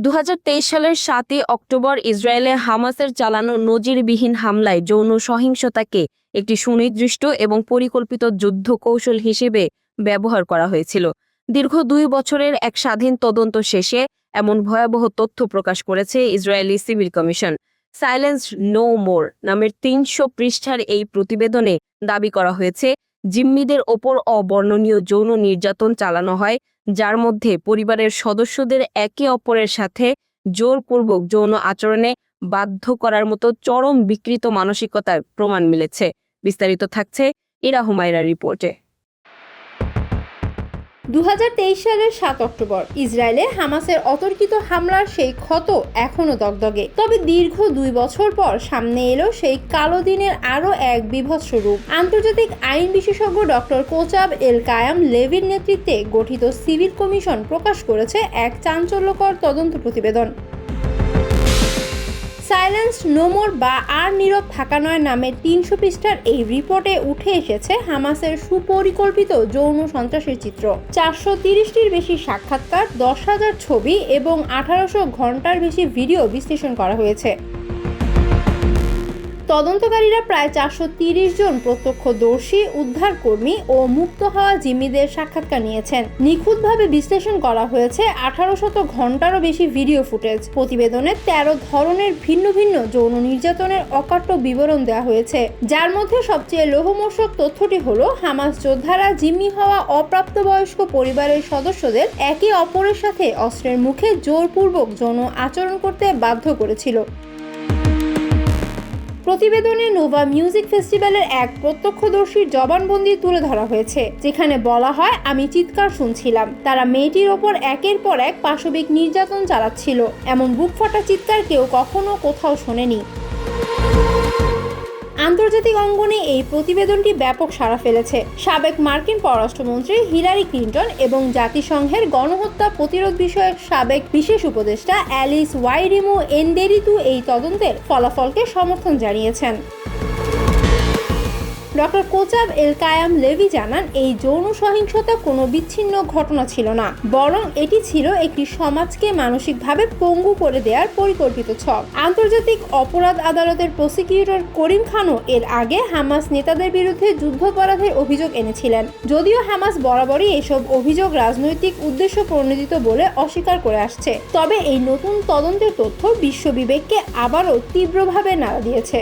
2023 সালের 7 অক্টোবর ইসরায়েলে হামাসের চালানো নজিরবিহীন হামলায় যৌন সহিংসতাকে একটি সুনির্দিষ্ট এবং পরিকল্পিত যুদ্ধ কৌশল হিসেবে ব্যবহার করা হয়েছিল। দীর্ঘ 2 বছরের এক স্বাধীন তদন্ত শেষে এমন ভয়াবহ তথ্য প্রকাশ করেছে Israeli civil commission. Silence no more নামের 300 পৃষ্ঠার এই প্রতিবেদনে দাবি করা হয়েছে, জিম্মিদের ওপর অবর্ণনীয় যৌন নির্যাতন চালানো হয়, যার মধ্যে পরিবারের সদস্যদের একে অপরের সাথে জোরপূর্বক যৌন আচরণে বাধ্য করার মতো চরম বিকৃত মানসিকতার প্রমাণ মিলেছে। বিস্তারিত থাকছে ইরা হুমায়রার রিপোর্টে। 2023 সালের 7 অক্টোবর ইসরায়েলে হামাসের অতর্কিত হামলার সেই ক্ষত এখনো দগদগে। তবে দীর্ঘ 2 বছর পর সামনে এলো সেই কালো দিনের আরও এক বিভৎস রূপ। আন্তর্জাতিক আইন বিশেষজ্ঞ ডক্টর কোচাব এল কায়াম লেভির নেতৃত্বে গঠিত সিভিল কমিশন প্রকাশ করেছে এক চাঞ্চল্যকর তদন্ত প্রতিবেদন। সাইলেন্স নো মোর বা আর নীরব থাকা নয় নামের 300 পৃষ্ঠার এই রিপোর্টে উঠে এসেছে হামাসের সুপরিকল্পিত যৌন সন্ত্রাসের চিত্র। 430টির বেশি সাক্ষাৎকার, 10,000 ছবি এবং 1800 ঘন্টার বেশি ভিডিও বিশ্লেষণ করা হয়েছে। তদন্তকারীরা প্রায় 430 জন প্রত্যক্ষদর্শী, উদ্ধারকর্মী ও মুক্ত হওয়া জিম্মিদের সাক্ষাৎকার নিয়েছেন। নিখুঁতভাবে বিশ্লেষণ করা হয়েছে 1800 ঘন্টারও বেশি ভিডিও ফুটেজ। প্রতিবেদনে 13 ধরনের ভিন্ন ভিন্ন যৌন নির্যাতনের অকাট্য বিবরণ দেওয়া হয়েছে, যার মধ্যে সবচেয়ে লোমহর্ষক তথ্যটি হলো হামাস যোদ্ধারা জিম্মি হওয়া অপ্রাপ্তবয়স্ক পরিবারের সদস্যদের একে অপরের সাথে অস্ত্রের মুখে জোরপূর্বক যৌন আচরণ করতে বাধ্য করেছিল। প্রতিবেদনে নোভা মিউজিক ফেস্টিভ্যালের এক প্রত্যক্ষদর্শীর জবানবন্দি তুলে ধরা হয়েছে, যেখানে বলা হয়, আমি চিৎকার শুনছিলাম, তারা মেয়েটির ওপর একের পর এক পাশবিক নির্যাতন চালাচ্ছিল। এমন বুকফাটা চিৎকার কেউ কখনো কোথাও শোনেনি। আন্তর্জাতিক অঙ্গনে এই প্রতিবেদনটি ব্যাপক সাড়া ফেলেছে। সাবেক মার্কিন পররাষ্ট্রমন্ত্রী হিলারি ক্লিন্টন এবং জাতিসংঘের গণহত্যা প্রতিরোধ বিষয়ক সাবেক বিশেষ উপদেষ্টা অ্যালিস ওয়াইরিমো এনডেরিতু এই তদন্তের ফলাফলকে সমর্থন জানিয়েছেন। ডক্টর কোচাব এল কায়াম লেভি জানান, এই যৌন সহিংসতা কোনো বিচ্ছিন্ন ঘটনা ছিল না, বরং এটি ছিল একটি সমাজকে মানসিকভাবে পঙ্গু করে দেওয়ার পরিকল্পিত ছক। আন্তর্জাতিক অপরাধ আদালতের প্রসিকিউটর করিম খানও এর আগে হামাস নেতাদের বিরুদ্ধে যুদ্ধাপরাধের অভিযোগ এনেছিলেন, যদিও হামাস বরাবরই এসব অভিযোগ রাজনৈতিক উদ্দেশ্য প্রণোদিত বলে অস্বীকার করে আসছে। তবে এই নতুন তদন্তের তথ্য বিশ্ব বিবেককে আবারও তীব্রভাবে নাড়া দিয়েছে।